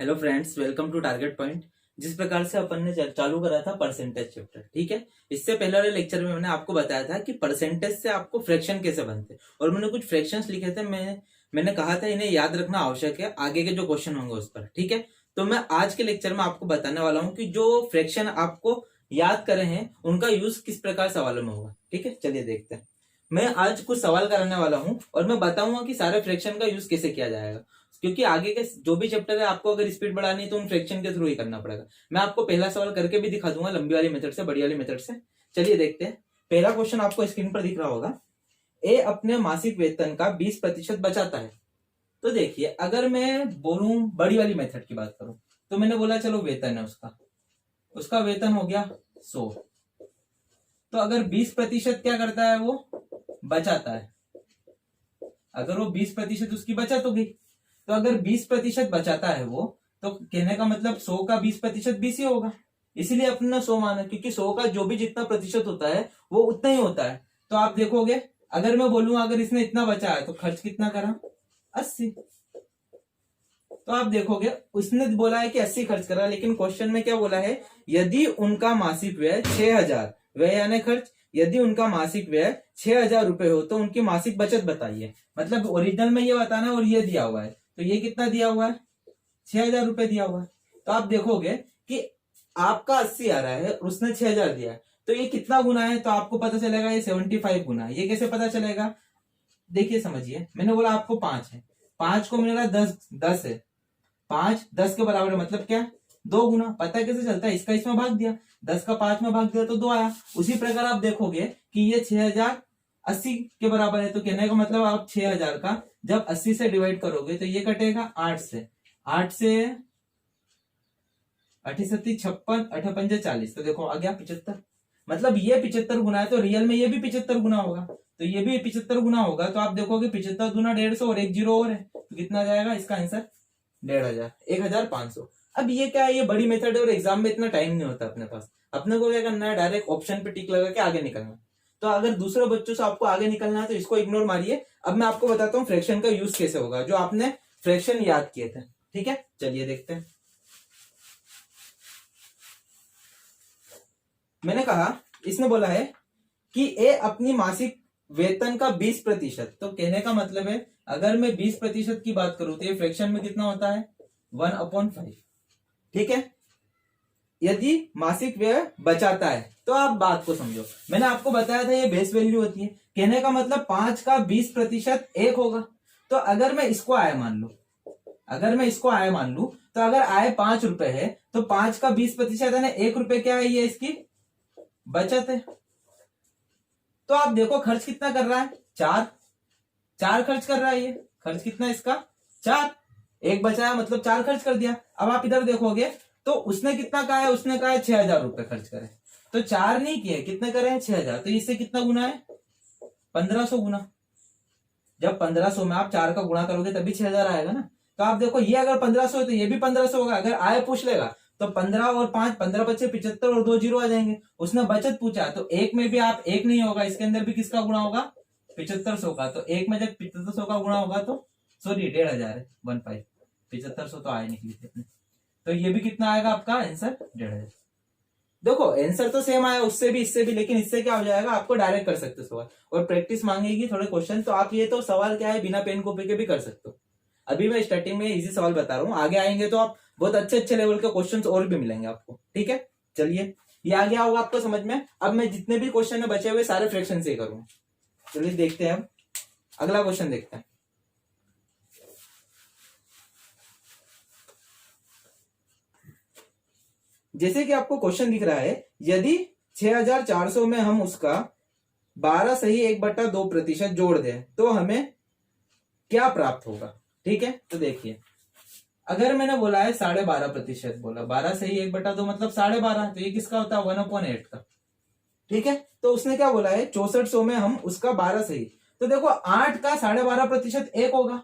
Hello friends, welcome to target point. जिस प्रकार से अपन ने चालू करा था परसेंटेज चैप्टर, ठीक है। इससे पहले वाले लेक्चर में मैंने आपको बताया था कि परसेंटेज से आपको फ्रैक्शन कैसे बनते हैं, और मैंने कुछ फ्रैक्शंस लिखे थे। मैंने कहा था इन्हें याद रखना आवश्यक है आगे के जो क्वेश्चन होंगे उस पर, ठीक है। तो मैं आज के लेक्चर में आपको बताने वाला हूँ कि जो फ्रैक्शन आपको याद करे हैं उनका यूज किस प्रकार सवालों में होगा, ठीक है। चलिए देखते हैं। मैं आज कुछ सवाल कराने वाला हूँ और मैं बताऊंगा कि सारे फ्रैक्शन का यूज कैसे किया जाएगा, क्योंकि आगे के जो भी चैप्टर है आपको अगर स्पीड बढ़ानी है तो उन फ्रैक्शन के थ्रू ही करना पड़ेगा। मैं आपको पहला सवाल करके भी दिखा दूंगा, लंबी वाली मेथड से, बड़ी वाली मेथड से। चलिए देखते हैं। पहला क्वेश्चन आपको स्क्रीन पर दिख रहा होगा। ए अपने मासिक वेतन का 20% बचाता है। तो देखिए, अगर मैं बोलूं बड़ी वाली मेथड की बात करूं तो मैंने बोला चलो वेतन है उसका उसका वेतन हो गया 100। तो अगर 20% क्या करता है, वो बचाता है। अगर वो 20% उसकी बचत होगी, तो अगर 20% बचाता है वो, तो कहने का मतलब 100 का 20% 20 ही होगा। इसीलिए अपने 100 माना, क्योंकि 100 का जो भी जितना प्रतिशत होता है वो उतना ही होता है। तो आप देखोगे, अगर मैं बोलूं अगर इसने इतना बचा है तो खर्च कितना करा, 80। तो आप देखोगे उसने बोला है कि 80 खर्च करा, लेकिन क्वेश्चन में क्या बोला है, यदि उनका मासिक व्यय 6000, व्यय यानी खर्च, यदि उनका मासिक व्यय 6000 रुपए हो तो उनकी मासिक बचत बताइए। मतलब ओरिजिनल में ये बताना है और ये दिया हुआ है, तो ये कितना दिया हुआ है, 6000 रुपए दिया हुआ है। तो आप देखोगे कि आपका 80 आ रहा है, उसने 6000 दिया है, तो ये कितना गुना है, तो आपको पता चलेगा ये 75 गुना है। ये कैसे पता चलेगा, देखिए समझिए। मैंने बोला आपको 5 है, 5 को मैंने बोला 10 है, 5 10 के बराबर है, मतलब क्या, 2 गुना। पता है कैसे चलता है, इसका इसमें भाग दिया, 10 का 5 में भाग दिया तो 2 आया। उसी प्रकार आप देखोगे कि ये 6080 के बराबर है, तो कहने का मतलब आप 6000 का जब 80 से डिवाइड करोगे तो ये कटेगा 8 से। 8 से 88 56 8 40, तो देखो आ गया 75। मतलब ये 75 गुना है, तो रियल में ये भी 75 गुना होगा। तो ये भी 75 गुना होगा, तो आप देखोगे 75 गुना 150 और एक जीरो और है, तो कितना जाएगा इसका आंसर, 1500, 1500। अब ये क्या है, ये बड़ी मेथड है और एग्जाम में इतना टाइम नहीं होता अपने पास। अपने को क्या करना है, डायरेक्ट ऑप्शन पे टिक लगा के आगे निकलना है। तो अगर दूसरे बच्चों से आपको आगे निकलना है तो इसको इग्नोर मारिए। अब मैं आपको बताता हूँ फ्रैक्शन का यूज कैसे होगा, जो आपने फ्रैक्शन याद किए थे, ठीक है। चलिए देखते हैं। मैंने कहा, इसने बोला है कि ए अपनी मासिक वेतन का 20%, तो कहने का मतलब है अगर मैं 20% की बात करूं तो ये फ्रैक्शन में कितना होता है, 1/5, ठीक है। यदि मासिक व्यय बचाता है, तो आप बात को समझो। मैंने आपको बताया था ये बेस वैल्यू होती है, कहने का मतलब 5 का 20% 1 होगा। तो अगर मैं इसको आय मान लू, तो अगर आय 5 रुपए है तो 5 का 20% है ना, 1 रुपए क्या है, ये इसकी बचत है। तो आप देखो खर्च कितना कर रहा है, 4 खर्च कर रहा है। ये खर्च कितना है इसका, 4। एक बचाया मतलब 4 खर्च कर दिया। अब आप इधर देखोगे तो उसने कितना कहा है, उसने कहा है 6000 रुपए खर्च करे, तो 4 नहीं किए, कितने करे हैं, 6000। तो इससे कितना गुना है, 1500 गुना। जब 1500 में आप 4 का गुणा करोगे तभी 6000 आएगा ना। तो आप देखो ये अगर 1500 है तो ये भी 1500 होगा। अगर आय पूछ लेगा तो 15 और 5, 15 बच्चे 75 और 2 जीरो आ जाएंगे। उसने बचत पूछा तो एक में भी आप एक नहीं होगा, इसके अंदर भी किसका गुणा होगा, 7500 का। तो एक में जब 7500 का गुणा होगा तो सॉरी 1500 है, 15 7500 तो आए निकली थी अपने। तो ये भी कितना आएगा आपका आंसर, 1500। देखो आंसर तो सेम आया उससे भी इससे भी, लेकिन इससे क्या हो जाएगा, आपको डायरेक्ट कर सकते हो सवाल, और प्रैक्टिस मांगेगी थोड़े क्वेश्चन। तो आप ये तो सवाल क्या है बिना पेन कॉपी के भी कर सकते हो। अभी मैं स्टार्टिंग में इजी सवाल बता रहा हूँ, आगे आएंगे तो आप बहुत अच्छे अच्छे लेवल के क्वेश्चन और भी मिलेंगे आपको, ठीक है। चलिए, ये आ गया होगा आपको समझ में। अब मैं जितने भी क्वेश्चन है बचे हुए सारे फ्रैक्शन से ही करूंगा। चलिए देखते हैं, अब अगला क्वेश्चन देखते हैं। जैसे कि आपको क्वेश्चन दिख रहा है, यदि 6400 में हम उसका 12 सही 1/2% जोड़ दें तो हमें क्या प्राप्त होगा, ठीक है। तो देखिए, अगर मैंने बोला है 12.5% बोला, 12 सही 1/2 मतलब 12.5, तो ये किसका होता है, 1/8 का, ठीक है। तो उसने क्या बोला है, 6400 में हम उसका 12 सही, तो देखो 8 का 12.5% 1 होगा।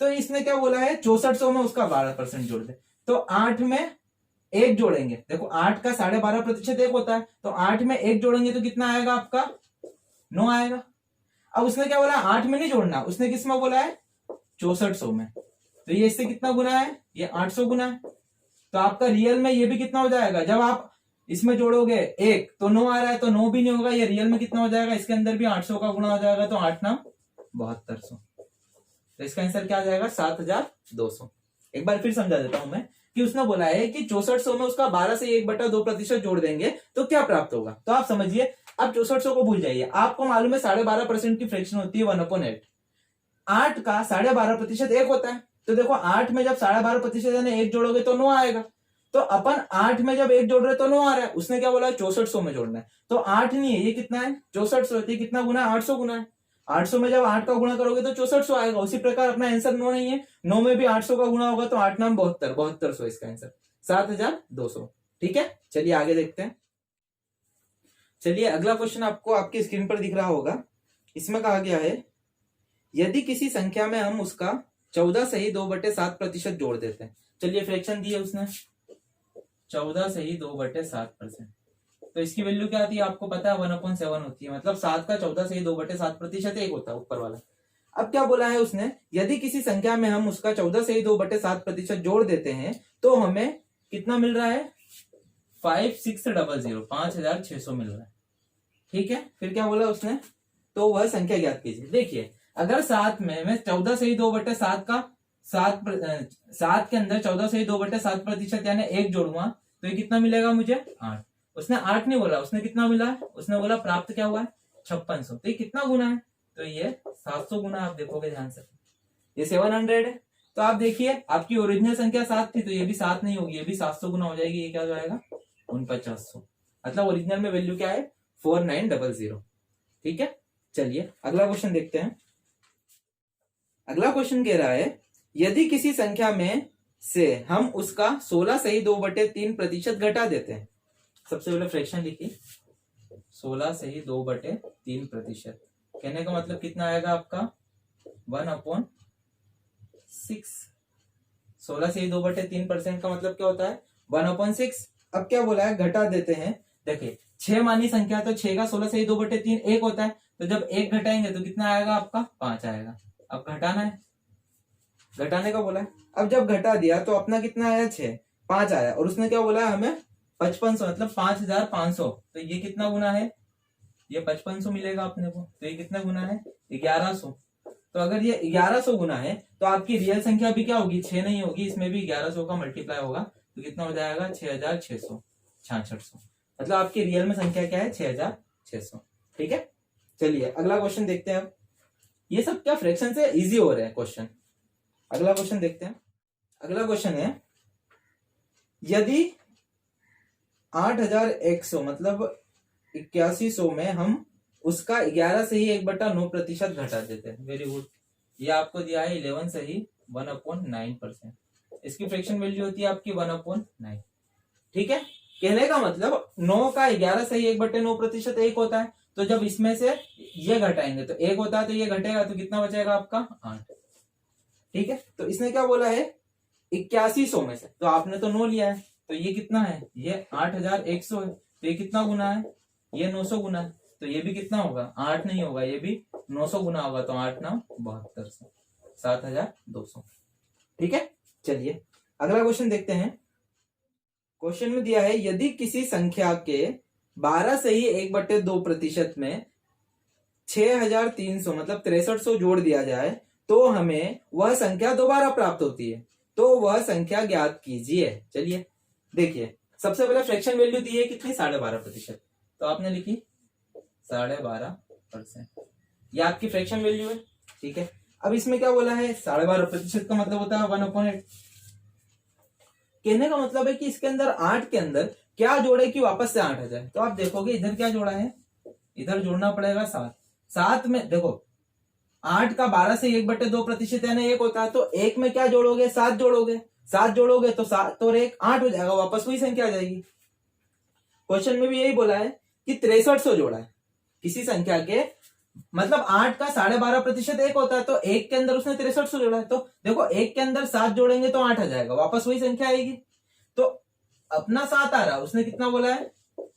तो इसने क्या बोला है, 6400 में उसका 12% जोड़ दे, तो 8 में 1 जोड़ेंगे। देखो 8 का 12.5% 1 होता है, तो 8 में 1 जोड़ेंगे तो कितना आएगा आपका, 9 आएगा। अब उसने क्या बोला, 8 में नहीं जोड़ना, उसने किस में बोला है, 6400 में। तो ये इससे कितना गुना है, ये 800 गुना है। तो आपका रियल में ये भी कितना हो जाएगा, जब आप इसमें जोड़ोगे 1 तो 9 आ रहा है, तो 9 भी नहीं होगा, ये रियल में कितना हो जाएगा, इसके अंदर भी 800 का गुना हो जाएगा, तो 8 9 7200। तो इसका आंसर क्या आ जाएगा, 7200। एक बार फिर समझा देता हूं मैं कि उसने बोला है कि 6400 में उसका 12 से 1/2% जोड़ देंगे तो क्या प्राप्त होगा। तो आप समझिए, अब 6400 को भूल जाइए, आपको मालूम है 12.5% की फ्रैक्शन होती है 1/8। 8 का 12.5% 1 होता है, तो देखो 8 में जब 12.5% यानी 1 जोड़ोगे तो 9 आएगा। तो अपन 8 में जब 1 जोड़ रहे तो 9 आ रहा है, उसने क्या बोला है 6400 में जोड़ना है, तो 8 नहीं है, ये कितना है 6400, ये कितना गुना है 800 गुना है। 800 में जब 8 का गुणा करोगे तो 6400 आएगा। उसी प्रकार अपना आंसर 9 नहीं है, 9 में भी 800 का गुणा होगा, तो 8 9 72, 7200 इसका आंसर 7200। ठीक है, चलिए आगे देखते हैं। चलिए अगला क्वेश्चन आपको आपकी स्क्रीन पर दिख रहा होगा। इसमें कहा गया है यदि किसी संख्या में हम उसका 14 सही 2/7% जोड़ देते हैं। चलिए फ्रैक्शन दी है उसने 14 सही 2/7%, तो इसकी वैल्यू क्या आती है आपको पता है 1/7 होती है, मतलब 7 का 14 सही 2/7% 1 होता है ऊपर वाला। अब क्या बोला है उसने, यदि किसी संख्या में हम उसका 14 सही 2/7% जोड़ देते हैं तो हमें कितना मिल रहा है 5600, 5600 मिल रहा है। ठीक है, फिर क्या बोला उसने, तो वह संख्या ज्ञात कीजिए। देखिए अगर 7 में मैं 14 सही 2/7 का 7 के अंदर 14 सही 2/7% यानी 1 जोड़ूंगा तो ये कितना मिलेगा मुझे 8। उसने 8 नहीं बोला, उसने कितना मिला है, उसने बोला प्राप्त क्या हुआ है 5600। तो ये कितना गुना है, तो ये 700 गुना। आप देखोगे ध्यान से, ये 700 है। तो आप देखिए आपकी ओरिजिनल संख्या 7 थी, तो ये भी 7 नहीं होगी, ये भी 700 गुना हो जाएगी। ये क्या हो जाएगा 4900, मतलब ओरिजिनल में वैल्यू क्या है 4900। ठीक है, चलिए अगला क्वेश्चन देखते हैं। अगला क्वेश्चन कह रहा है यदि किसी संख्या में से हम उसका 16 सही 2/3% घटा देते हैं। सबसे पहले फ्रैक्शन लिखिए 16 सही 2/3%, कहने का मतलब कितना आएगा आपका 1/6। 16 सही 2/3% का मतलब क्या होता है 1/6। अब क्या बोला है घटा देते हैं, देखिए 6 मानी संख्या, तो 6 का 16 सही 2/3 1 होता है, तो जब 1 घटाएंगे तो कितना आएगा आपका 5 आएगा। अब घटाना है, घटाने का बोला है। अब जब घटा दिया तो अपना कितना आया 6, 5 आया, और उसने क्या बोला है हमें 5500 मतलब 5500। तो ये कितना गुना है, ये 5500 मिलेगा अपने को, तो ये कितना गुना है 1100। तो अगर ये 1100 गुना है तो आपकी रियल संख्या भी क्या होगी 6 नहीं होगी, इसमें भी 1100 का मल्टीप्लाई होगा, तो कितना हो जाएगा 6600 6600, मतलब आपकी रियल में संख्या क्या है 6600। ठीक है, चलिए अगला क्वेश्चन देखते हैं। अब ये सब क्या फ्रैक्शन से इजी हो रहे हैं क्वेश्चन। अगला क्वेश्चन देखते हैं। अगला क्वेश्चन है यदि 8100 मतलब 8100 में हम उसका 11 से ही 1/9% घटा देते हैं। वेरी गुड, ये आपको दिया है 11 से ही 1/9%, इसकी फ्रैक्शन वैल्यू होती है आपकी 1/9। ठीक है, कहने का मतलब 9 का 11 से ही 1/9% 1 होता है, तो जब इसमें से ये घटाएंगे तो 1 होता है, तो ये घटेगा तो कितना बचेगा आपका 8। ठीक है, तो इसने क्या बोला है 8100 में से, तो आपने तो 9 लिया है, तो ये कितना है ये 8100 है, तो ये कितना गुना है ये 900 गुना है, तो ये भी कितना होगा 8 नहीं होगा, ये भी 900 गुना होगा, तो 8 9 7200 7200। ठीक है, चलिए अगला क्वेश्चन देखते हैं। क्वेश्चन में दिया है यदि किसी संख्या के 12 से ही 1/2% में 6300 मतलब 6300 जोड़ दिया जाए तो हमें वह संख्या दोबारा प्राप्त होती है, तो वह संख्या ज्ञात कीजिए। चलिए देखिए, सबसे पहले फ्रैक्शन वैल्यू दी है कितनी 12.5%, तो आपने लिखी 12.5%, ये आपकी फ्रैक्शन वैल्यू है। ठीक है, अब इसमें क्या बोला है 12.5% का मतलब होता है 1/8। कहने का मतलब है कि इसके अंदर 8 के अंदर क्या जोड़े कि वापस से 8 आ जाए। तो आप देखोगे इधर क्या जोड़ा है, इधर जोड़ना पड़ेगा 7। 7 में देखो 8 का 12 से 1/2% यानी 1 होता है, तो 1 में क्या जोड़ोगे 7 जोड़ोगे, 7 जोड़ोगे तो 7 और 1 8 हो जाएगा, वापस वही संख्या आ जाएगी। क्वेश्चन में भी यही बोला है कि 6300 जोड़ा है किसी संख्या के, मतलब 8 का 12.5% 1 होता है, तो 1 के अंदर उसने 6300 जोड़ा है, तो देखो 1 के अंदर 7 जोड़ेंगे तो 8 आ जाएगा, वापस वही संख्या आएगी। तो अपना 7 आ रहा, उसने कितना बोला है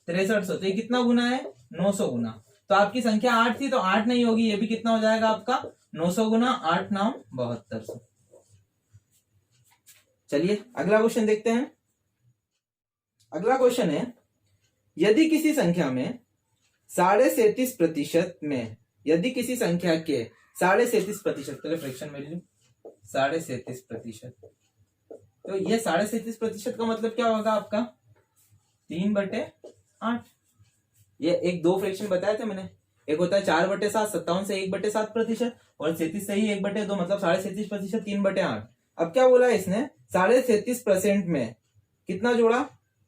6300, तो ये कितना गुना है 900 गुना, तो आपकी संख्या 8 थी तो 8 नहीं होगी, ये भी कितना हो जाएगा आपका 900 गुना 8 9 7200। चलिए अगला क्वेश्चन देखते हैं। अगला क्वेश्चन है, यदि किसी संख्या में 37.5% में, यदि किसी संख्या के 37.5%, पहले फ्रैक्शन वैल्यू 37.5%, तो ये 37.5% का मतलब क्या होगा आपका 3/8। ये एक दो फ्रैक्शन बताए थे मैंने, एक होता है 4/7, 57 से 1/7%, और 37 से ही 1/2, मतलब 37.5%, 3/8। अब क्या बोला है इसने, 37.5% में कितना जोड़ा,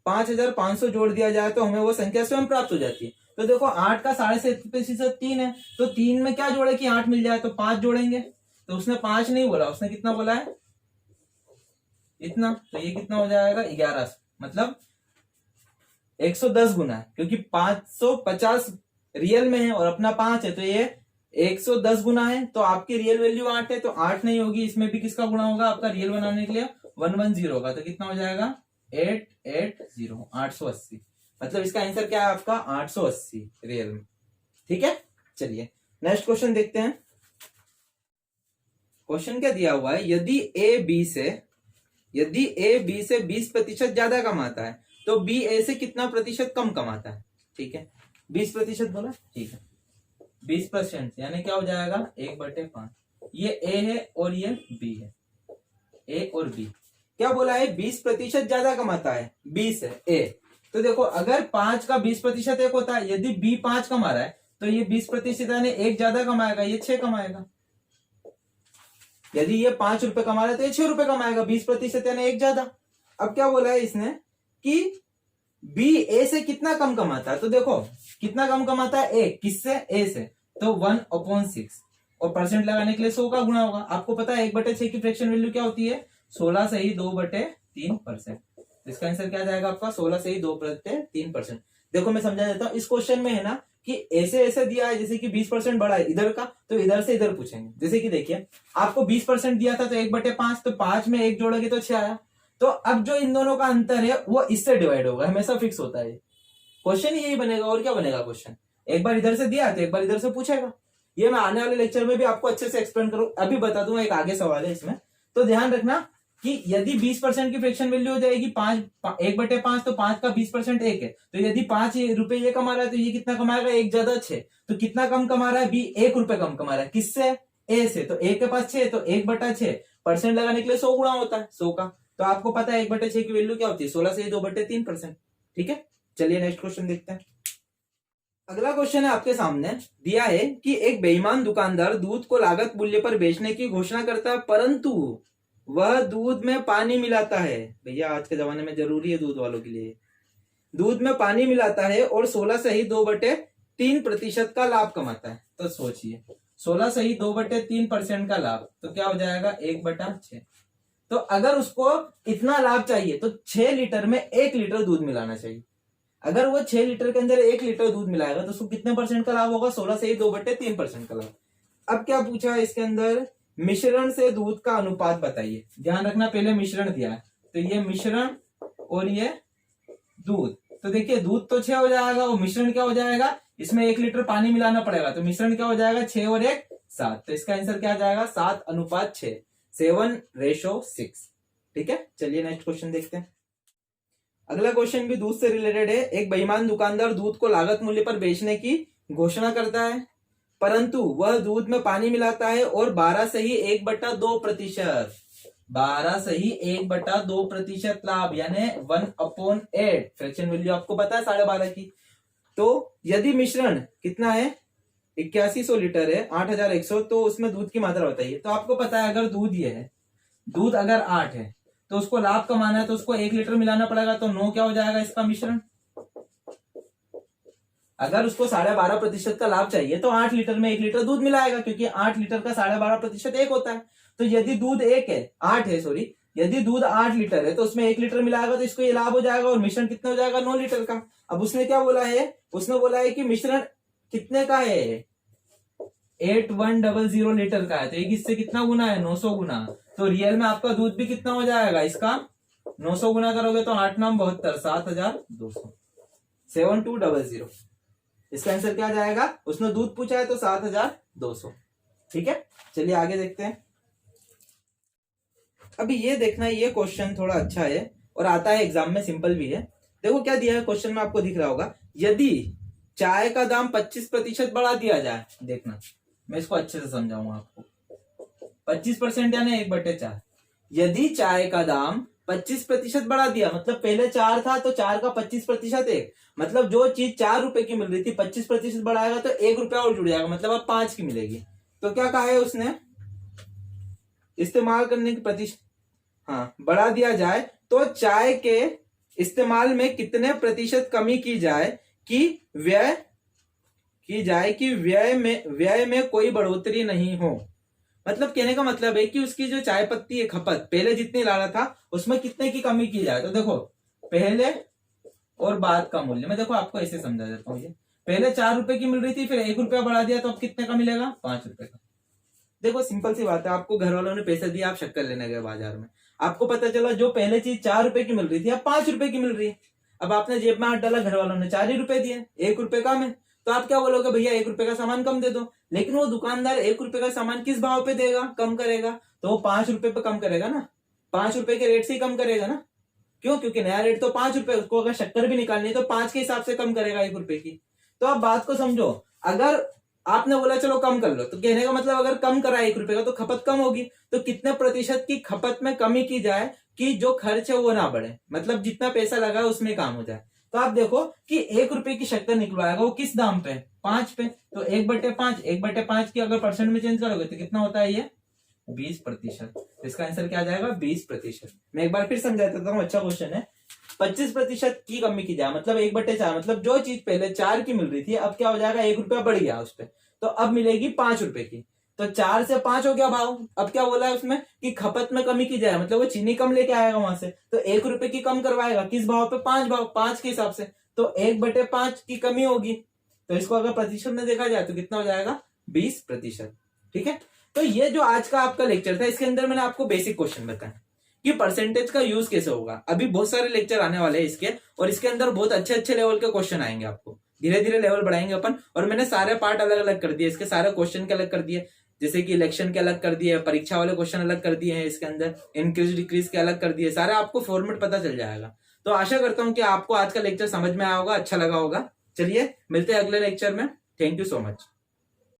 5,500 जोड़ दिया जाए तो हमें वो संख्या स्वयं प्राप्त हो जाती है। तो देखो 8 का 37.5% 3 है, तो 3 में क्या जोड़े कि 8 मिल जाए, तो 5 जोड़ेंगे। तो उसने 5 नहीं बोला, उसने कितना बोला है, इतना। तो ये कितना हो जाएगा 11, मतलब 110 गुना है, क्योंकि 550 रियल में है और अपना 5 है, तो ये 110 गुना है। तो आपकी रियल वैल्यू 8 है, तो 8 नहीं होगी, इसमें भी किसका गुना होगा, आपका रियल बनाने के लिए 110 होगा। तो कितना हो जाएगा 880, 880। मतलब इसका आंसर क्या है आपका 880 रियल में। ठीक है, चलिए नेक्स्ट क्वेश्चन देखते हैं। क्वेश्चन क्या दिया हुआ है, यदि ए बी से 20% ज्यादा कमाता है तो बी ए से कितना प्रतिशत कम कमाता है। ठीक है, 20% बोला, ठीक है, 20% यानी क्या हो जाएगा 1/5। ये ए है और ये बी है, ए और बी। क्या बोला है 20% ज्यादा कमाता है बी से ए। तो देखो अगर 5 का 20% एक होता है, यदि बी 5 कमा रहा है तो ये 20% यानी एक ज्यादा कमाएगा, ये 6 कमाएगा। यदि ये 5 रुपए कमा रहा है तो ये 6 रुपए कमाएगा, 20% यानी एक ज्यादा। अब क्या बोला है इसने कि बी ए से कितना कम कमाता है, तो देखो कितना कम कमाता है ए, किससे, ए से, तो 1/6, और परसेंट लगाने के लिए 100 का गुणा होगा। आपको पता है 1/6 की फ्रैक्शन वैल्यू क्या होती है, 16 से ही 2/3%। इसका आंसर क्या जाएगा आपका 16 से ही 2/3%। देखो मैं समझा देता हूं, इस क्वेश्चन में है ना कि ऐसे दिया है, जैसे कि 20% बढ़ा है इधर का, तो इधर से इधर पूछेंगे। जैसे कि देखिए आपको 20% दिया था तो 1/5, तो 5 में 1 जोड़ोगे तो 6 आया। तो अब जो इन दोनों का अंतर है वो इससे डिवाइड होगा, हमेशा फिक्स होता है। क्वेश्चन यही बनेगा, और क्या बनेगा क्वेश्चन, एक बार इधर से दिया तो एक बार इधर से पूछेगा। ये मैं आने वाले लेक्चर में भी आपको अच्छे से एक्सप्लेन करूं, अभी बता दूंगा, एक आगे सवाल है इसमें। तो ध्यान रखना कि यदि 20% की फ्रैक्शन वैल्यू हो जाएगी 1/5, तो 5 का 20% 1 है। तो यदि 5 रुपए ये कमा रहा है तो ये कितना कमाएगा, एक ज्यादा 6। तो कितना कम कमा रहा है बी, 1 रुपए कम कमा रहा है, किससे, ए से। तो ए के पास 6, तो 1/6, परसेंट लगाने के लिए 100 गुणा होता है 100 का। तो आपको पता है 1/6 की वैल्यू क्या होती है, 16 से ही 2/3%। ठीक है, चलिए नेक्स्ट क्वेश्चन देखते हैं। अगला क्वेश्चन है आपके सामने, दिया है कि एक बेईमान दुकानदार दूध को लागत मूल्य पर बेचने की घोषणा करता है, परंतु वह दूध में पानी मिलाता है। भैया आज के जमाने में जरूरी है दूध वालों के लिए, दूध में पानी मिलाता है और 16 से ही 2/3% का लाभ कमाता है। तो सोचिए 16 से ही 2/3% का लाभ, तो क्या हो जाएगा 1/6। तो अगर उसको इतना लाभ चाहिए तो 6 लीटर में 1 लीटर दूध मिलाना चाहिए। अगर वो 6 लीटर के अंदर 1 लीटर दूध मिलाएगा तो उसको कितने परसेंट का लाभ होगा, 16 से ही 2/3% का लाभ। अब क्या पूछा है इसके अंदर, मिश्रण से दूध का अनुपात बताइए। ध्यान रखना पहले मिश्रण दिया है, तो ये मिश्रण और ये दूध। तो देखिए दूध तो 6 हो जाएगा, वो मिश्रण क्या हो जाएगा, इसमें 1 लीटर पानी मिलाना पड़ेगा, तो मिश्रण क्या हो जाएगा 6 और 1 7। तो इसका आंसर क्या जाएगा 7:6, 7:6। ठीक है, चलिए नेक्स्ट क्वेश्चन देखते हैं। अगला क्वेश्चन भी दूध से रिलेटेड है। एक बेईमान दुकानदार दूध को लागत मूल्य पर बेचने की घोषणा करता है, परंतु वह दूध में पानी मिलाता है और 12 से ही 1/2%, 12 से ही 1/2% लाभ, यानी 1/8। फ्रैक्शन वैल्यू आपको पता है 12.5 की। तो यदि मिश्रण कितना है 8100 लीटर है, 8100, तो उसमें दूध की मात्रा बताइए। तो आपको पता है अगर दूध ये है, दूध अगर 8 है तो उसको लाभ कमाना है तो उसको 1 लीटर मिलाना पड़ेगा, तो 9 क्या हो जाएगा इसका मिश्रण। अगर उसको 12.5% का लाभ चाहिए तो 8 लीटर में 1 लीटर दूध मिलाएगा, क्योंकि 8 लीटर का 12.5% 1 होता है। तो यदि दूध 8 है, सॉरी, यदि दूध 8 लीटर है तो उसमें 1 लीटर मिलाएगा तो इसको ये लाभ हो जाएगा, और मिश्रण कितना हो जाएगा 9 लीटर का। अब उसने क्या बोला है, उसने बोला है कि मिश्रण कितने का है, 8100 लीटर का है, तो एक इससे कितना गुना है 900 गुना। तो रियल में आपका दूध भी कितना हो जाएगा इसका, 900 गुना करोगे तो 8 9 72, 7200, 7200। इसका आंसर क्या जाएगा, उसने दूध पूछा है तो 7200। ठीक है, चलिए आगे देखते हैं। अभी ये देखना, ये क्वेश्चन थोड़ा अच्छा है और आता है एग्जाम में, सिंपल भी है। देखो क्या दिया है क्वेश्चन में, आपको दिख रहा होगा, यदि चाय का दाम 25% बढ़ा दिया जाए, देखना मैं इसको अच्छे से समझाऊंगा आपको। 25% यानी 1/4। यदि चाय का दाम 25% बढ़ा दिया, मतलब पहले 4 था तो 4 का 25% एक, मतलब जो चीज 4 रुपए की मिल रही थी 25% बढ़ाएगा तो 1 रुपया और जुड़ जाएगा, मतलब अब 5 की मिलेगी। तो क्या कहा है उसने, इस्तेमाल करने की प्रतिशत, हाँ, बढ़ा दिया जाए तो चाय के इस्तेमाल में कितने प्रतिशत कमी की जाए कि व्यय में कोई बढ़ोतरी नहीं हो। मतलब कहने का मतलब है कि उसकी जो चाय पत्ती है खपत पहले जितनी ला रहा था उसमें कितने की कमी की जाए। तो देखो पहले और बाद का मूल्य, मैं देखो आपको ऐसे समझा देता हूँ। ये पहले 4 रुपए की मिल रही थी, फिर 1 रुपया बढ़ा दिया तो अब कितने का मिलेगा, 5 रुपए का। देखो सिंपल सी बात है, आपको घर वालों ने पैसे दिए, आप शक्कर लेने गए बाजार में, आपको पता चला जो पहले चीज 4 रुपए की मिल रही थी अब 5 रुपए की मिल रही है। अब आपने जेब में हाथ डाला, घर वालों ने 4 ही रुपए दिए, 1 रुपए कम है, तो आप क्या बोलोगे, भैया 1 रुपए का सामान कम दे दो। लेकिन वो दुकानदार 1 रुपए का सामान किस भाव पे देगा, कम करेगा, तो वो 5 रुपए पे कम करेगा ना, 5 रुपए के रेट से ही कम करेगा ना। क्यों, क्योंकि नया रेट तो 5 रुपए, उसको अगर शक्कर भी निकालनी है तो 5 के हिसाब से कम करेगा 1 रुपए की। तो आप बात को समझो, अगर आपने बोला चलो कम कर लो, तो कहने का मतलब अगर कम करा 1 रुपए का तो खपत कम होगी, तो कितने प्रतिशत की खपत में कमी की जाए कि जो खर्च है वो ना बढ़े, मतलब जितना पैसा लगा है उसमें काम हो जाए। तो आप देखो कि 1 रुपए की शक्कर निकलवाएगा वो किस दाम पे, 5 पे, तो 1/5, 1/5 की अगर परसेंट में चेंज करोगे तो कितना होता है ये, 20%। तो इसका आंसर क्या आ जाएगा, 20%। मैं एक बार फिर समझा देता हूँ, अच्छा क्वेश्चन है। 25% की कमी की जाए, मतलब 1/4, मतलब जो चीज पहले 4 की मिल रही थी अब क्या हो जाएगा, 1 रुपया बढ़ गया उस पर, तो अब मिलेगी 5 रुपए की। तो 4 से 5 हो गया भाव। अब क्या बोला है उसमें कि खपत में कमी की जाए, मतलब वो चीनी कम लेके आएगा वहां से, तो 1 रुपए की कम करवाएगा, किस भाव पे, 5 भाव, 5 के हिसाब से, तो 1/5 की कमी होगी। तो इसको अगर प्रतिशत में देखा जाए तो कितना हो जाएगा, 20%। ठीक है, तो ये जो आज का आपका लेक्चर था, इसके अंदर मैंने आपको बेसिक क्वेश्चन बताया कि परसेंटेज का यूज कैसे होगा। अभी बहुत सारे लेक्चर आने वाले हैं इसके, और इसके अंदर बहुत अच्छे अच्छे लेवल के क्वेश्चन आएंगे, आपको धीरे धीरे लेवल बढ़ाएंगे अपन। और मैंने सारे पार्ट अलग अलग कर दिए, इसके सारे क्वेश्चन के अलग कर दिए, जैसे कि इलेक्शन के अलग कर दिए, परीक्षा वाले क्वेश्चन अलग कर दिए हैं, इसके अंदर इंक्रीज डिक्रीज के अलग कर दिए, सारे आपको फॉर्मेट पता चल जाएगा। तो आशा करता हूं कि आपको आज का लेक्चर समझ में आया होगा, अच्छा लगा होगा। चलिए मिलते हैं अगले लेक्चर में, थैंक यू सो मच।